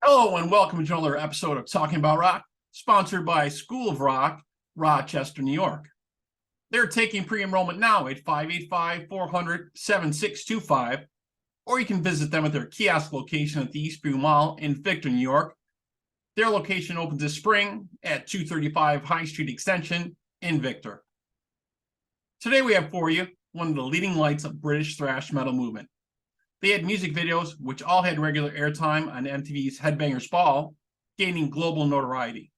Hello and welcome to another episode of Talking About Rock, sponsored by School of Rock, Rochester, New York. They're taking pre-enrollment now at 585-400-7625, or you can visit them at their kiosk location at the Eastview Mall in Victor, New York. Their location opens this spring at 235 High Street Extension in Victor. Today we have for you one of the leading lights of British thrash metal movement. They had music videos which all had regular airtime on MTV's Headbangers Ball, gaining global notoriety.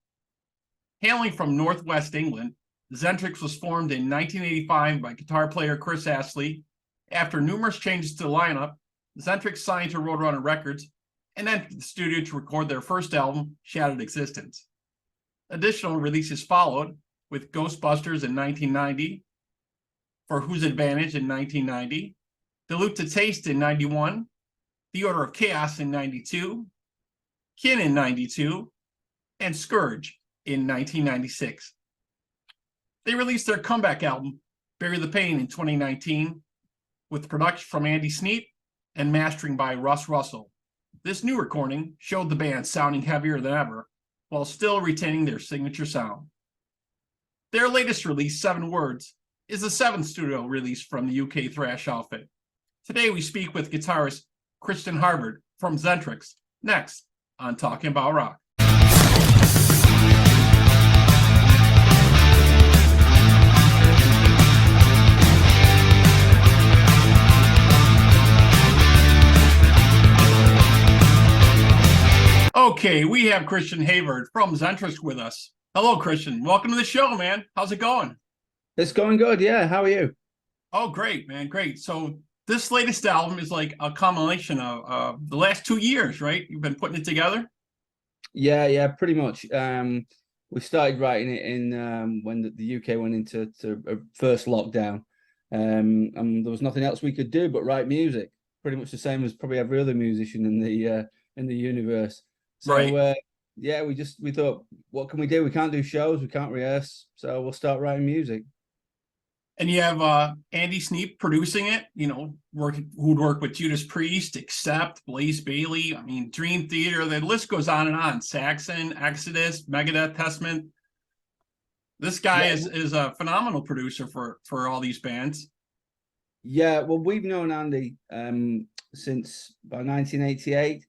Hailing from Northwest England, XENTRIX was formed in 1985 by guitar player Chris Astley. After numerous changes to the lineup, XENTRIX signed to Roadrunner Records and entered the studio to record their first album, Shattered Existence. Additional releases followed, with Ghostbusters in 1990, For Whose Advantage in 1990, Dilute to Taste in 91, The Order of Chaos in 92, Kin in 92, and Scourge in 1996. They released their comeback album, Bury the Pain, in 2019, with production from Andy Sneap and mastering by Russ Russell. This new recording showed the band sounding heavier than ever, while still retaining their signature sound. Their latest release, 7 Words, is the 7th studio release from the UK thrash outfit. Today we speak with guitarist Kristian Havard from XENTRIX, next on Talking About Rock. Okay, we have Kristian Havard from XENTRIX with us. Hello, Kristian. Welcome to the show, man. How's it going? It's going good, yeah. How are you? Oh, great, man. Great. So this latest album is like a combination of the last 2 years, right? You've been putting it together? Yeah, pretty much. We started writing it in when the UK went into a first lockdown. And there was nothing else we could do but write music. Pretty much the same as probably every other musician in the universe. So Right. yeah, we thought, what can we do? We can't do shows, we can't rehearse, so we'll start writing music. And you have Andy Sneap producing it, who'd work with Judas Priest, Accept, Blaze Bayley, Dream Theater, the list goes on and on. Saxon, Exodus, Megadeth, Testament. This guy is a phenomenal producer for all these bands. Yeah, well, we've known Andy since about 1988.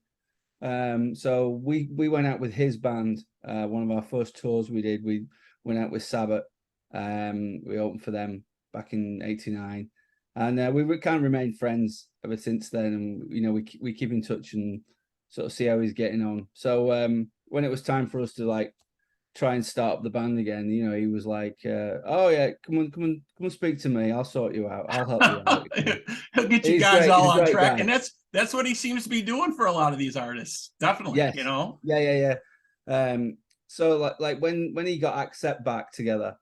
So we went out with his band. One of our first tours we did, we went out with Sabbath. We opened for them back in '89, and we kind of remained friends ever since then. And we keep in touch and sort of see how he's getting on. So when it was time for us to try and start up the band again, he was like, "Oh yeah, come on, speak to me. I'll sort you out. I'll help you out." He'll get you guys all on track, and that's what he seems to be doing for a lot of these artists. Definitely, yes. Yeah. So like when he got Accept back together,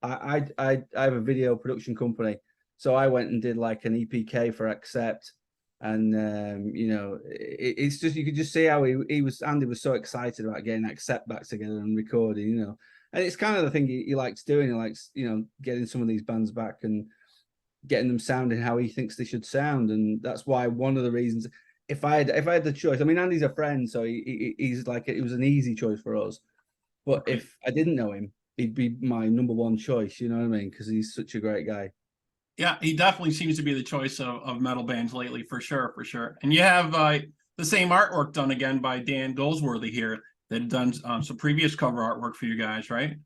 I have a video production company, so I went and did like an EPK for Accept, and it's just, you could just see how Andy was so excited about getting Accept back together and recording, and it's kind of the thing he likes doing. He likes getting some of ththese bands back and getting them sounding how he thinks they should sound, and that's why one of the reasons, if I had the choice, Andy's a friend, so he's like, it was an easy choice for us, but if I didn't know him, he'd be my number one choice, you know what I mean? Because he's such a great guy. Yeah, he definitely seems to be the choice of metal bands lately, for sure. And you have the same artwork done again by Dan Goldsworthy here that had done some previous cover artwork for you guys, right?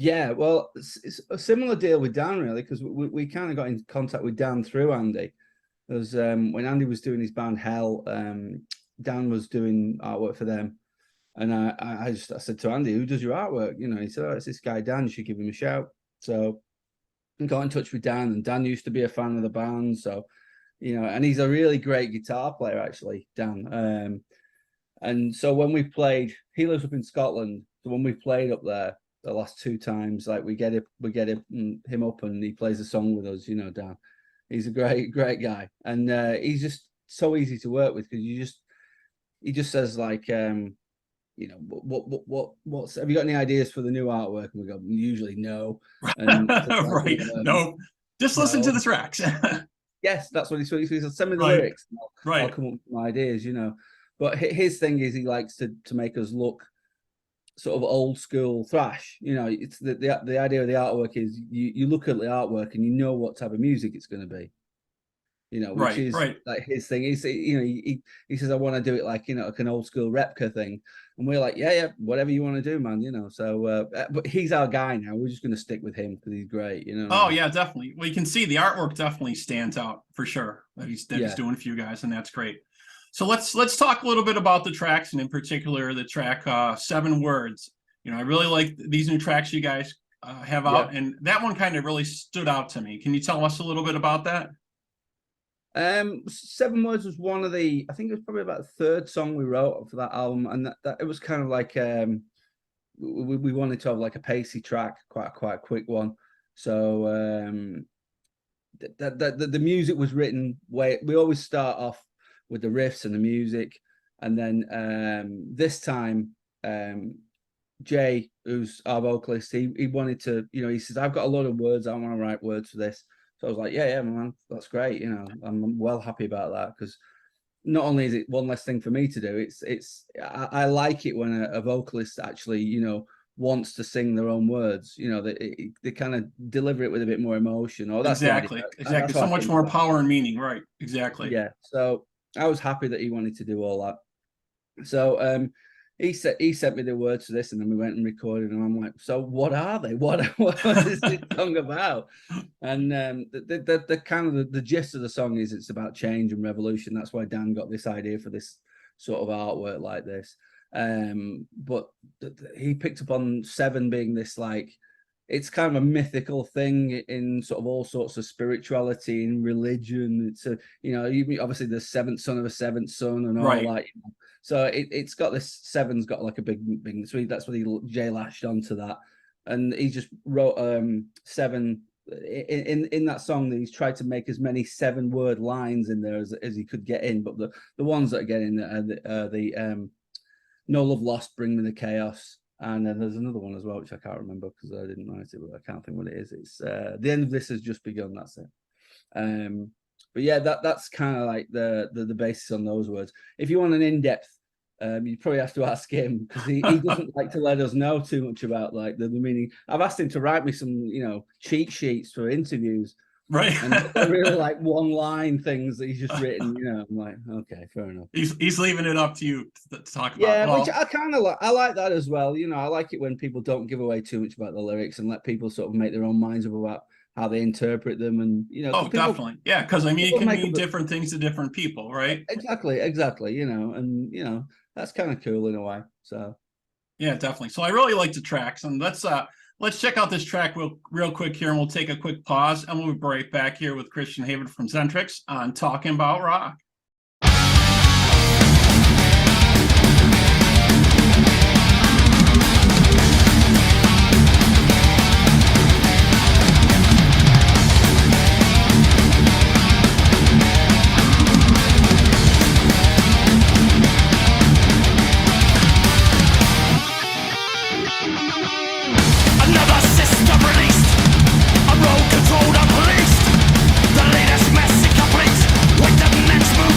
Yeah, well, it's a similar deal with Dan, really, because we kind of got in contact with Dan through Andy. Because when Andy was doing his band Hell, Dan was doing artwork for them. And I said to Andy, "Who does your artwork?" He said, "Oh, it's this guy Dan. You should give him a shout." So I got in touch with Dan, and Dan used to be a fan of the band. So, and he's a really great guitar player, actually, Dan. And so when we played, he lives up in Scotland. So when we played up there the last 2 times, we get him up, and he plays a song with us. Dan, he's a great guy, and he's just so easy to work with, because he just says what's have you got any ideas for the new artwork? And we go, usually no. And right. No, just listen to the tracks. Yes, that's what he said. Send me the lyrics. I'll come up with some ideas, But his thing is he likes to make us look sort of old school thrash. You know, it's the idea of the artwork is you look at the artwork and you know what type of music it's going to be. You know, which is like his thing. He's, you know, he says, I want to do it like, you know, like an old school replica thing. And we're like, yeah, whatever you want to do, man, you know. So, but he's our guy now. We're just going to stick with him because he's great, you know. Oh, yeah, definitely. Well, you can see the artwork definitely stands out for sure that he's doing for you guys, and that's great. So let's talk a little bit about the tracks, and in particular, the track 7 Words. You know, I really like these new tracks you guys have out, and that one kind of really stood out to me. Can you tell us a little bit about that? 7 Words was one of the, I think it was probably about the 3rd song we wrote for that album, and that it was kind of like we wanted to have like a pacey track, quite a quick one. So the music was written we always start off with the riffs and the music, and then this time Jay, who's our vocalist, he wanted to, you know, he says, I've got a lot of words, I want to write words for this. So I was like, yeah, man, that's great. You know, I'm well happy about that, because not only is it one less thing for me to do, I like it when a vocalist actually, you know, wants to sing their own words. You know, they kind of deliver it with a bit more emotion. Or that's exactly. So much more power and meaning, right? Exactly. Yeah. So I was happy that he wanted to do all that. So he sent me the words to this, and then we went and recorded, and I'm like, so what are they? What is this song about? And the kind of the gist of the song is it's about change and revolution. That's why Dan got this idea for this sort of artwork like this. But he picked up on 7 being this, like, it's kind of a mythical thing in sort of all sorts of spirituality and religion. It's you know, obviously the 7th son of a 7th son and all that. You know? So it's got this 7's got like a big so that's what Jay lashed onto that, and he just wrote 7 in that song. That he's tried to make as many 7-word lines in there as he could get in, but the ones that are getting are the No Love Lost, Bring Me the Chaos. And then there's another one as well, which I can't remember because I didn't write it, but I can't think what it is. It's The End of This Has Just Begun. That's it. But yeah, that's kind of like the basis on those words. If you want an in-depth, you probably have to ask him, because he doesn't like to let us know too much about like the meaning. I've asked him to write me some, you know, cheat sheets for interviews. Right. And they're really like one-line things that he's just written, you know. I'm like, okay, fair enough. He's leaving it up to you to talk about. Yeah, which I kind of like. I like that as well. You know, I like it when people don't give away too much about the lyrics and let people sort of make their own minds up about how they interpret them, and you know. Definitely, yeah, because I mean, it can mean different things to different people, right? Exactly. You know, and you know, that's kind of cool in a way. So, yeah, definitely. So I really like the tracks, and let's check out this track real quick here, and we'll take a quick pause, and we'll be right back here with Kristian Havard from XENTRIX on Talking About Rock. Controlled and policed. The latest message complete with the next move.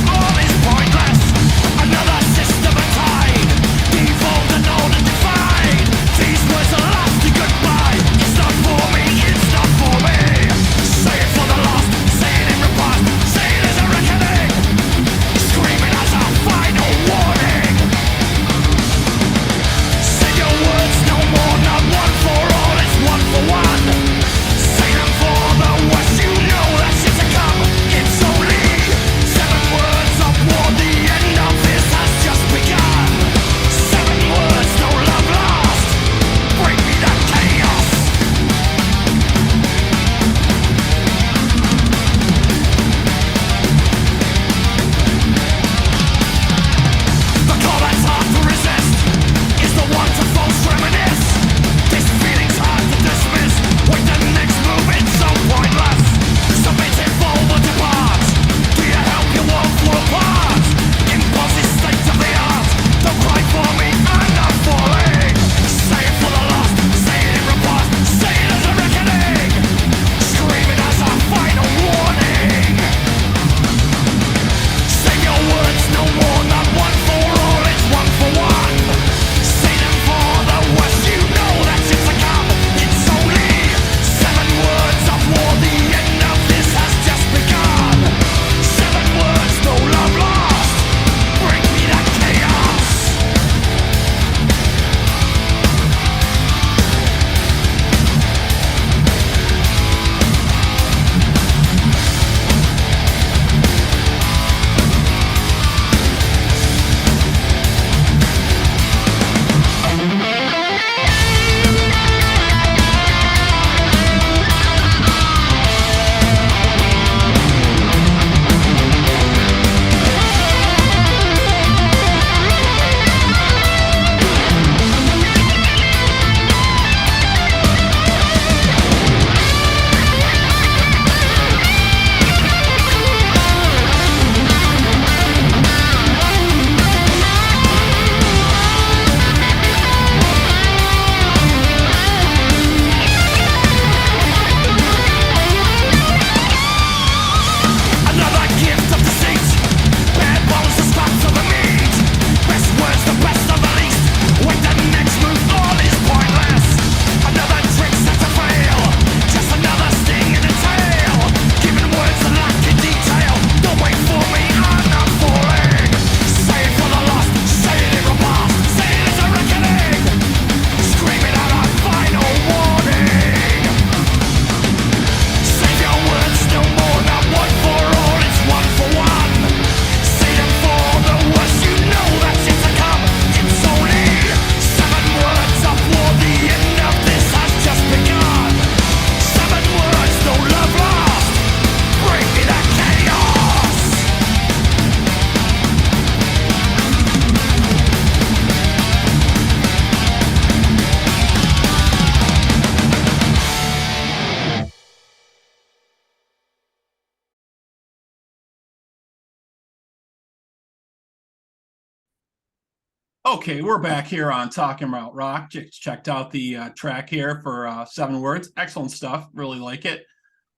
Okay, we're back here on Talking About Rock. Just checked out the track here for 7 Words. Excellent stuff. Really like it.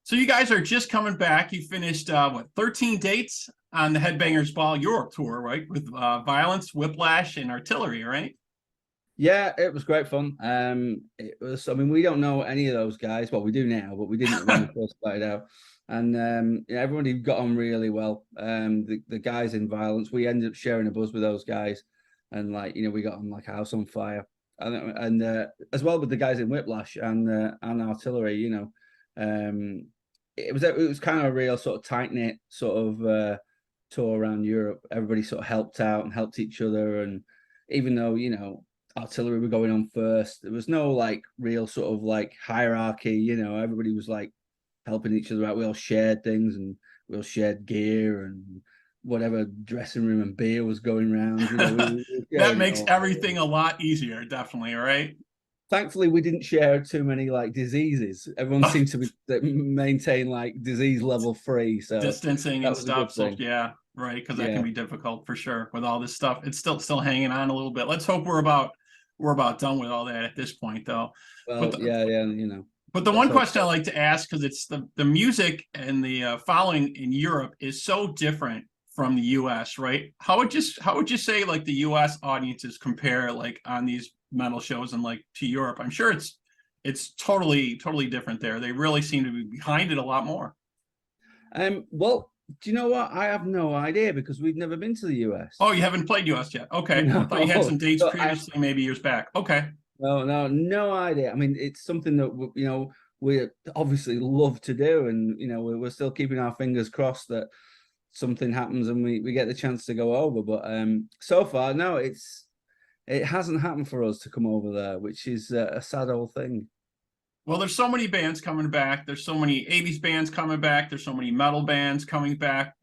So you guys are just coming back. You finished, 13 dates on the Headbangers Ball Europe tour, right? With Violence, Whiplash, and Artillery, right? Yeah, it was great fun. It was. I mean, we don't know any of those guys. Well, we do now, but we didn't when we first started out. And yeah, everybody got on really well. The guys in Violence, we ended up sharing a buzz with those guys, and like we got on like a house on fire. And as well with the guys in Whiplash and Artillery, it was kind of a real sort of tight knit sort of tour around Europe. Everybody sort of helped out and helped each other, and even though Artillery were going on first, there was no like real sort of like hierarchy. Everybody was like helping each other out. We all shared things and we all shared gear and whatever dressing room and beer was going around. That makes everything a lot easier, definitely, right? Thankfully, we didn't share too many like diseases. Everyone seemed to maintain like disease level 3, so distancing and stuff. So yeah, right, because that can be difficult for sure with all this stuff. It's still hanging on a little bit. Let's hope we're about done with all that at this point, though. Well, But the one question I like to ask, because it's the music and the following in Europe is so different from the U.S., right? How would you say like the U.S. audiences compare like on these metal shows and like to Europe? I'm sure it's totally different there. They really seem to be behind it a lot more. Well, do you know what? I have no idea because we've never been to the US. Oh, you haven't played US yet? Okay. No. I thought you had some dates previously, maybe years back. Okay. No idea. I mean, it's something that we obviously love to do, and we're still keeping our fingers crossed that something happens and we get the chance to go over. But so far, no, it hasn't happened for us to come over there, which is a sad old thing. Well, there's so many bands coming back. There's so many 80s bands coming back. There's so many metal bands coming back,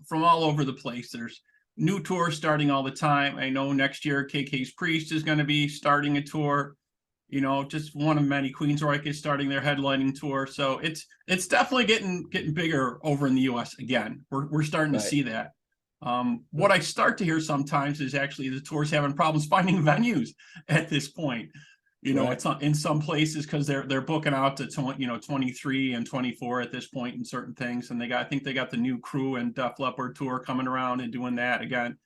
from all over the place. There's new tours starting all the time. I know next year KK's Priest is going to be starting a tour. Just one of many. Queensryche is starting their headlining tour. So it's definitely getting bigger over in the US again. We're starting to see that. What I start to hear sometimes is actually the tour's having problems finding venues at this point. It's not in some places because they're booking out to 23 and 24 at this point in certain things, and I think they got the new Crew and Def Leppard tour coming around and doing that again.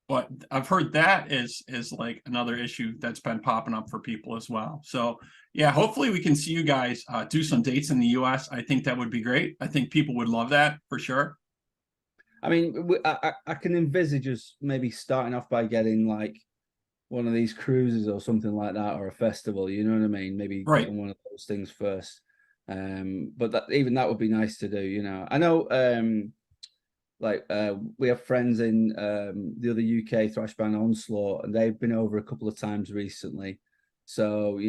But I've heard that is like another issue that's been popping up for people as well. So yeah, hopefully we can see you guys do some dates in the US. I think that would be great. I think people would love that for sure. I mean, I can envisage us maybe starting off by getting like one of these cruises or something like that, or a festival, you know what I mean? Maybe getting one of those things first. But even that would be nice to do, I know we have friends in the other UK thrash band Onslaught, and they've been over a couple of times recently. So,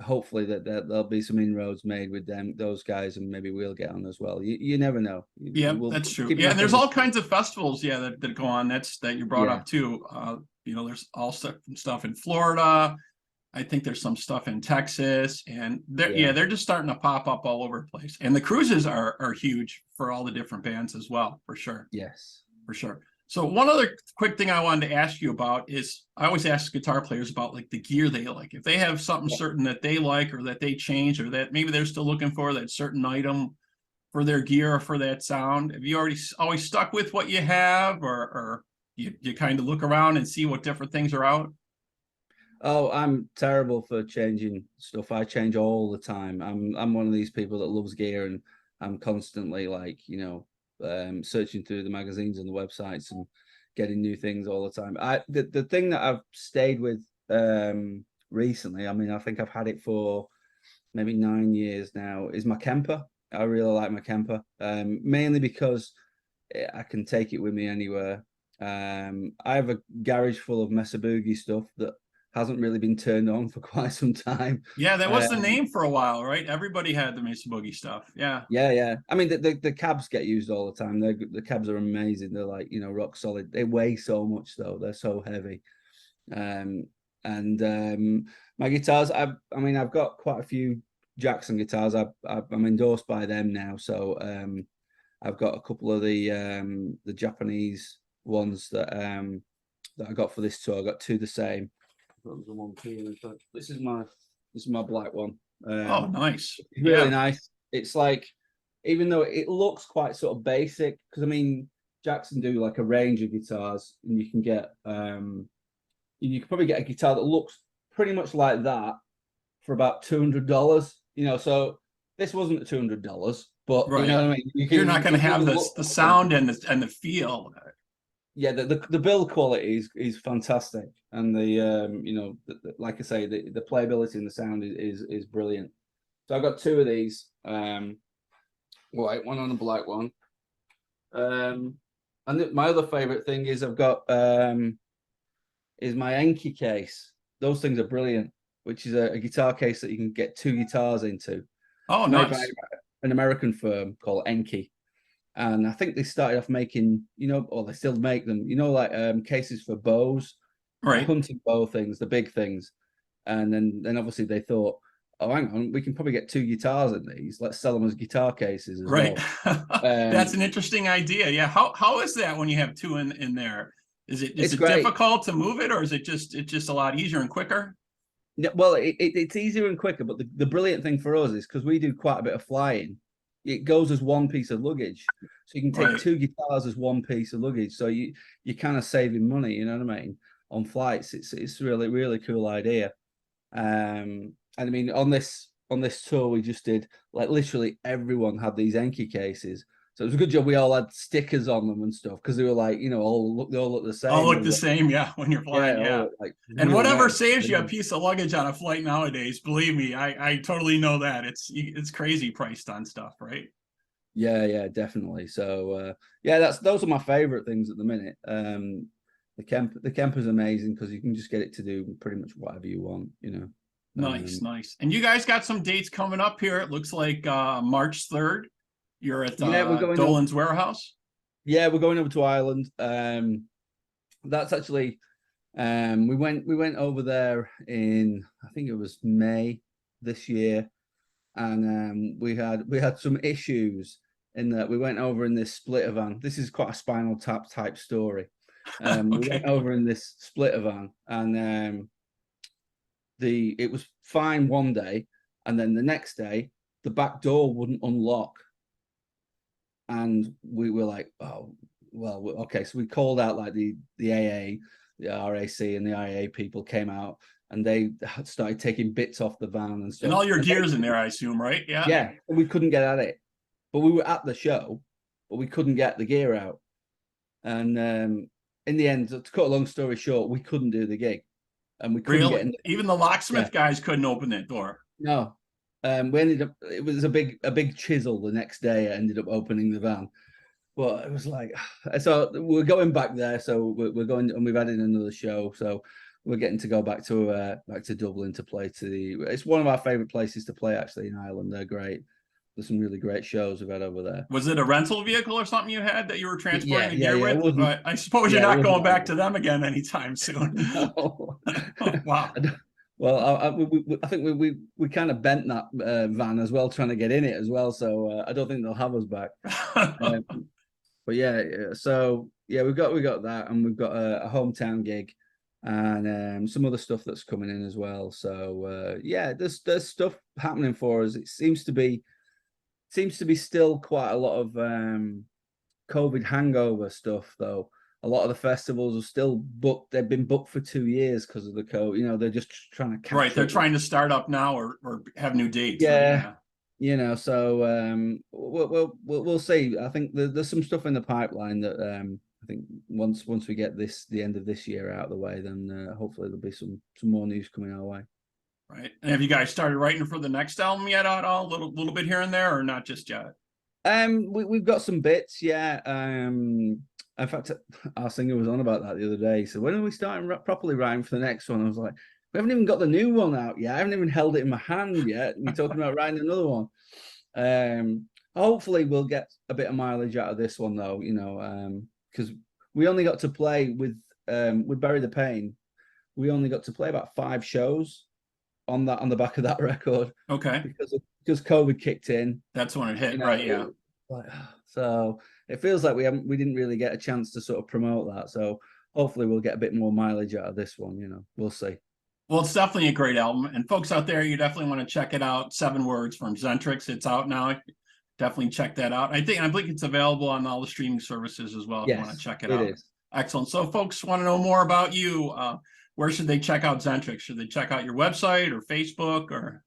hopefully that there'll be some inroads made with those guys, and maybe we'll get on as well. You never know. Yeah, that's true. Yeah, and there's all kinds of festivals, that go on. That you brought up too. There's all stuff in Florida. I think there's some stuff in Texas, and they're just starting to pop up all over the place. And the cruises are huge for all the different bands as well, for sure. Yes, for sure. So one other quick thing I wanted to ask you about is I always ask guitar players about like the gear they like. If they have something certain that they like or that they change or that maybe they're still looking for that certain item for their gear or for that sound, have you always stuck with what you have, or you kind of look around and see what different things are out? Oh, I'm terrible for changing stuff. I change all the time. I'm one of these people that loves gear, and I'm constantly like, searching through the magazines and the websites and getting new things all the time. The thing that I've stayed with recently, I mean, I think I've had it for maybe 9 years now, is my Kemper. I really like my Kemper, mainly because I can take it with me anywhere. I have a garage full of Mesa Boogie stuff that hasn't really been turned on for quite some time. Yeah, that was the name for a while, right? Everybody had the Mesa Boogie stuff. Yeah. I mean, the cabs get used all the time. The cabs are amazing. They're like, rock solid. They weigh so much though. They're so heavy. My guitars, I've got quite a few Jackson guitars. I'm endorsed by them now, so I've got a couple of the Japanese ones that that I got for this tour. I got two the same. This is my black one. Oh, nice. It's really Yeah. nice. It's like, even though it looks quite sort of basic, because I mean, Jackson do like a range of guitars, and you can get you can probably get a guitar that looks pretty much like that for about $200. You know, so this wasn't $200, but you Right. know what I mean. You're not going to have the sound and the feel. Yeah, the build quality is fantastic, and the you know, like I say, the playability and the sound is brilliant. So I've got two of these, white one and a black one. And my other favorite thing is I've got is my Enki case. Those things are brilliant, which is a guitar case that you can get two guitars into. Oh, It's made nice. by an American firm called Enki. And I think they started off making, you know, or they still make them, you know, like cases for bows, Right. hunting bow things, the big things. And then obviously they thought, oh, hang on, we can probably get two guitars in these. Let's sell them as guitar cases as Right. well. That's an interesting idea. Yeah. How is that when you have two in there? Is it difficult to move it, or is it just a lot easier and quicker? Yeah, well, it's easier and quicker, but the brilliant thing for us is because we do quite a bit of flying, it goes as one piece of luggage. So you can take two guitars as one piece of luggage. So you're kind of saving money, you know what I mean, on flights. It's really, really cool idea. And I mean, on this tour we just did, like, literally everyone had these Enki cases. So it was a good job we all had stickers on them and stuff, because they were like, you know, they all look the same. All look the same, yeah, when you're flying, yeah. Like, and really whatever nice. saves you a piece of luggage on a flight nowadays, believe me, I totally know that. It's crazy priced on stuff, right? Yeah, definitely. So yeah, those are my favorite things at the minute. The Kemper's amazing because you can just get it to do pretty much whatever you want, you know. Nice. And you guys got some dates coming up here. It looks like March 3rd. You're at we're going Dolan's Warehouse. Yeah, we're going over to Ireland. That's actually we went over there in, I think it was May this year, and we had some issues in that we went over in this splitter van. This is quite a Spinal Tap type story. Okay. We went over in this splitter van, and it was fine one day, and then the next day the back door wouldn't unlock, and we were like, oh well, okay. So we called out, like, the AA, the RAC, and the IA people came out, and they started taking bits off the van and stuff. And all your gear's in there, I assume, right? Yeah. Yeah, we couldn't get at it, but we were at the show, but we couldn't get the gear out. And in the end, to cut a long story short, we couldn't do the gig, and we couldn't get in. Even the locksmith guys couldn't open that door. No, we ended up. It was a big chisel. The next day, I ended up opening the van, but it was like, so we're going back there. So we're going, and we've added another show. So we're getting to go back to Dublin to play it's one of our favorite places to play, actually, in Ireland. They're great. There's some really great shows we've had over there. Was it a rental vehicle or something you had that you were transporting the gear with? I suppose you're not going back to them again anytime soon. No. Oh, wow. Well, I think we kind of bent that van as well, trying to get in it as well. So I don't think they'll have us back. But yeah, so yeah, we got that, and we've got a hometown gig, and some other stuff that's coming in as well. So yeah, there's stuff happening for us. It seems to be still quite a lot of COVID hangover stuff, though. A lot of the festivals are still booked. They've been booked for 2 years because of the COVID. You know, they're just trying to catch right. They're trying to start up now or have new dates. Yeah. Right? You know, so we'll see. I think there's some stuff in the pipeline that I think once we get the end of this year out of the way, then hopefully there'll be some more news coming our way. Right. And have you guys started writing for the next album yet at all? Little bit here and there, or not just yet? We've got some bits, yeah. In fact, our singer was on about that the other day. So when are we starting properly writing for the next one? I was like, we haven't even got the new one out yet. I haven't even held it in my hand yet. And you're talking about writing another one. Hopefully we'll get a bit of mileage out of this one, though, you know, because we only got to play with Bury the Pain. We only got to play about 5 shows on the back of that record. Okay. Because COVID kicked in. That's when it hit, you know, right? Yeah. So it feels like we didn't really get a chance to sort of promote that. So hopefully we'll get a bit more mileage out of this one. You know, we'll see. Well, it's definitely a great album. And folks out there, you definitely want to check it out. 7 Words from XENTRIX. It's out now. Definitely check that out. I think it's available on all the streaming services as well if you want to check it out. Is. Excellent. So folks want to know more about you. Where should they check out XENTRIX? Should they check out your website or Facebook or?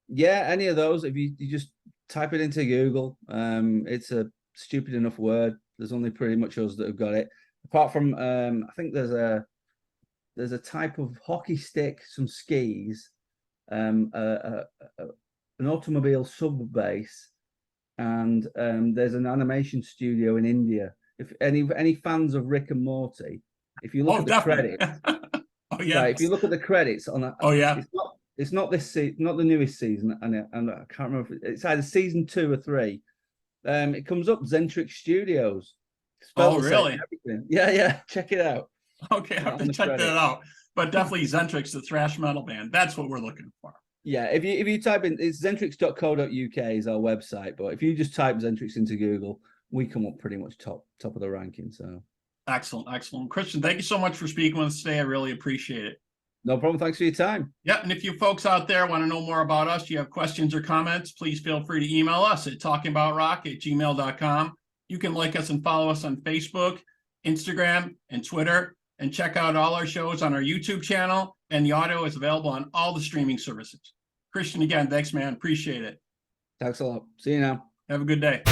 Yeah, any of those. If you just type it into Google, it's a stupid enough word. There's only pretty much us that have got it. Apart from, I think there's a type of hockey stick, some skis, an automobile sub bass, and there's an animation studio in India. If any fans of Rick and Morty, if you look at the credits, oh yeah, right, if you look at the credits on that, it's not this not the newest season, and I can't remember. It's either season 2 or 3. It comes up XENTRIX Studios. Oh really? Yeah. Check it out. Okay, I have to check that out. But definitely XENTRIX, the thrash metal band. That's what we're looking for. Yeah, if you type in, it's xentrix.co.uk is our website, but if you just type XENTRIX into Google, we come up pretty much top of the ranking. So excellent. Kristian, thank you so much for speaking with us today. I really appreciate it. No problem. Thanks for your time. Yeah, and if you folks out there want to know more about us, you have questions or comments, please feel free to email us at talkingaboutrock@gmail.com. You can like us and follow us on Facebook, Instagram, and Twitter, and check out all our shows on our YouTube channel, and the audio is available on all the streaming services. Kristian, again, thanks, man. Appreciate it. Thanks a lot. See you now. Have a good day.